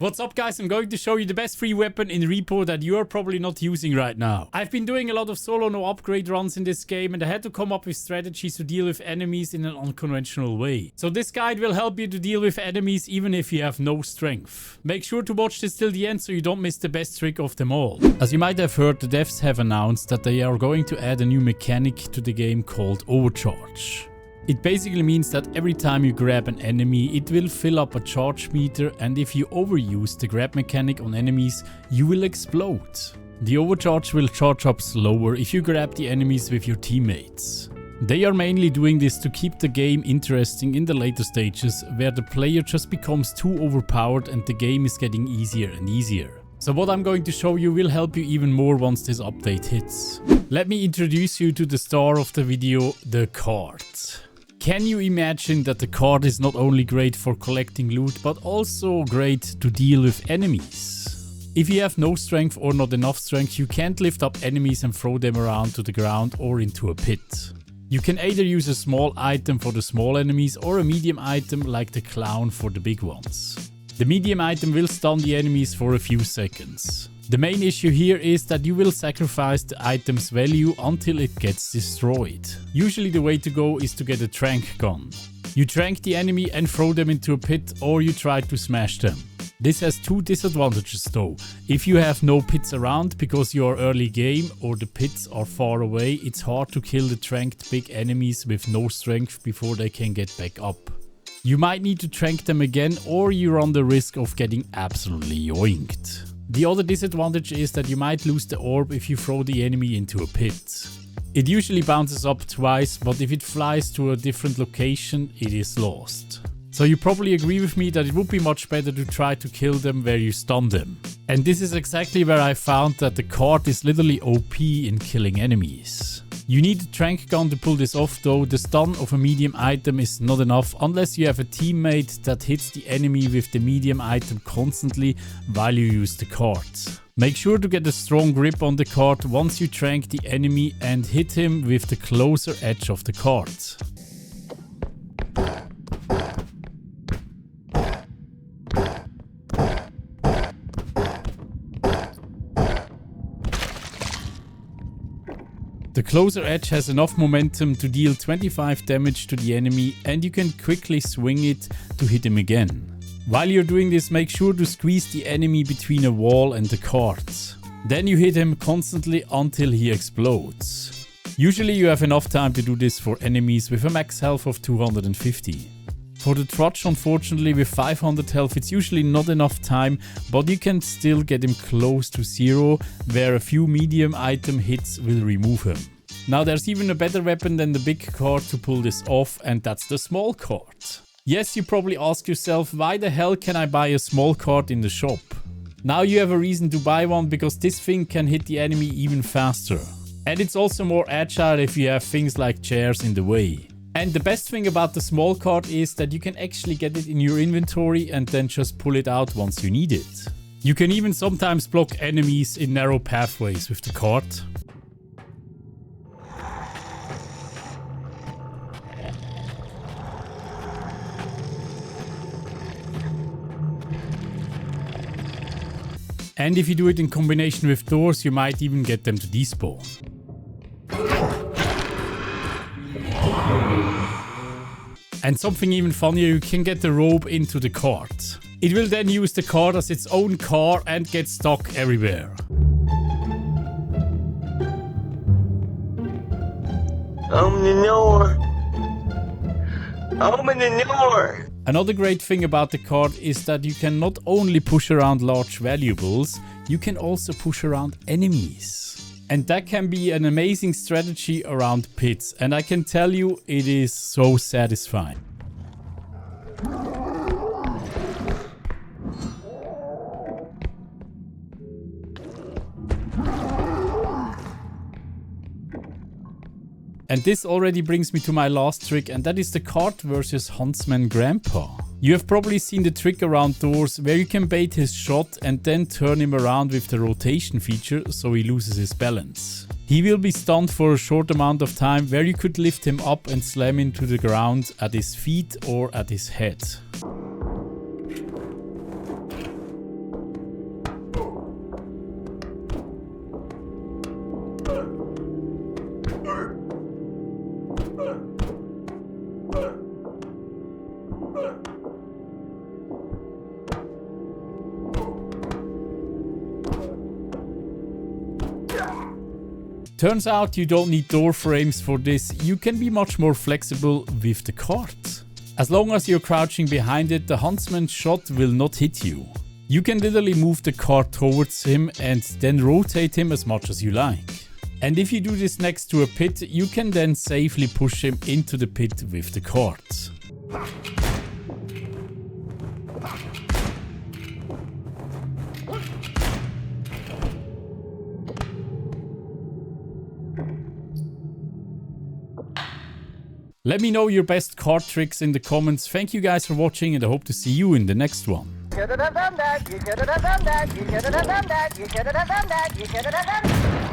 What's up guys, I'm going to show you the best free weapon in R.E.P.O that you are probably not using right now. I've been doing a lot of solo no upgrade runs in this game and I had to come up with strategies to deal with enemies in an unconventional way. So this guide will help you to deal with enemies even if you have no strength. Make sure to watch this till the end so you don't miss the best trick of them all. As you might have heard, the devs have announced that they are going to add a new mechanic to the game called Overcharge. It basically means that every time you grab an enemy, it will fill up a charge meter, and if you overuse the grab mechanic on enemies, you will explode. The overcharge will charge up slower if you grab the enemies with your teammates. They are mainly doing this to keep the game interesting in the later stages, where the player just becomes too overpowered and the game is getting easier and easier. So what I'm going to show you will help you even more once this update hits. Let me introduce you to the star of the video, the card. Can you imagine that the card is not only great for collecting loot, but also great to deal with enemies? If you have no strength or not enough strength, you can't lift up enemies and throw them around to the ground or into a pit. You can either use a small item for the small enemies or a medium item like the clown for the big ones. The medium item will stun the enemies for a few seconds. The main issue here is that you will sacrifice the item's value until it gets destroyed. Usually the way to go is to get a trank gun. You trank the enemy and throw them into a pit, or you try to smash them. This has two disadvantages though. If you have no pits around because you are early game or the pits are far away, it's hard to kill the tranked big enemies with no strength before they can get back up. You might need to trank them again, or you run the risk of getting absolutely yoinked. The other disadvantage is that you might lose the orb if you throw the enemy into a pit. It usually bounces up twice, but if it flies to a different location, it is lost. So you probably agree with me that it would be much better to try to kill them where you stun them. And this is exactly where I found that the card is literally OP in killing enemies. You need a trank gun to pull this off though. The stun of a medium item is not enough unless you have a teammate that hits the enemy with the medium item constantly while you use the card. Make sure to get a strong grip on the card once you trank the enemy and hit him with the closer edge of the card. The closer edge has enough momentum to deal 25 damage to the enemy, and you can quickly swing it to hit him again. While you're doing this, make sure to squeeze the enemy between a wall and the card. Then you hit him constantly until he explodes. Usually you have enough time to do this for enemies with a max health of 250. For the trudge, unfortunately, with 500 health it's usually not enough time, but you can still get him close to zero, where a few medium item hits will remove him. Now there's even a better weapon than the big card to pull this off, and that's the small card. Yes, you probably ask yourself, why the hell can I buy a small card in the shop? Now you have a reason to buy one, because this thing can hit the enemy even faster. And it's also more agile if you have things like chairs in the way. And the best thing about the small card is that you can actually get it in your inventory and then just pull it out once you need it. You can even sometimes block enemies in narrow pathways with the card. And if you do it in combination with doors, you might even get them to despawn. And something even funnier, you can get the rope into the card. It will then use the card as its own car and get stuck everywhere. Open the door. Open the door. Another great thing about the card is that you can not only push around large valuables, you can also push around enemies. And that can be an amazing strategy around pits, and I can tell you it is so satisfying. And this already brings me to my last trick, and that is the card versus huntsman grandpa. You have probably seen the trick around doors where you can bait his shot and then turn him around with the rotation feature so he loses his balance. He will be stunned for a short amount of time, where you could lift him up and slam him to the ground at his feet or at his head. Turns out you don't need door frames for this, you can be much more flexible with the cart. As long as you're crouching behind it, the huntsman's shot will not hit you. You can literally move the cart towards him and then rotate him as much as you like. And if you do this next to a pit, you can then safely push him into the pit with the cart. Let me know your best card tricks in the comments. Thank you guys for watching and I hope to see you in the next one. You should have done that. You should have done that. You should have done that. You should have done that. You should have done that.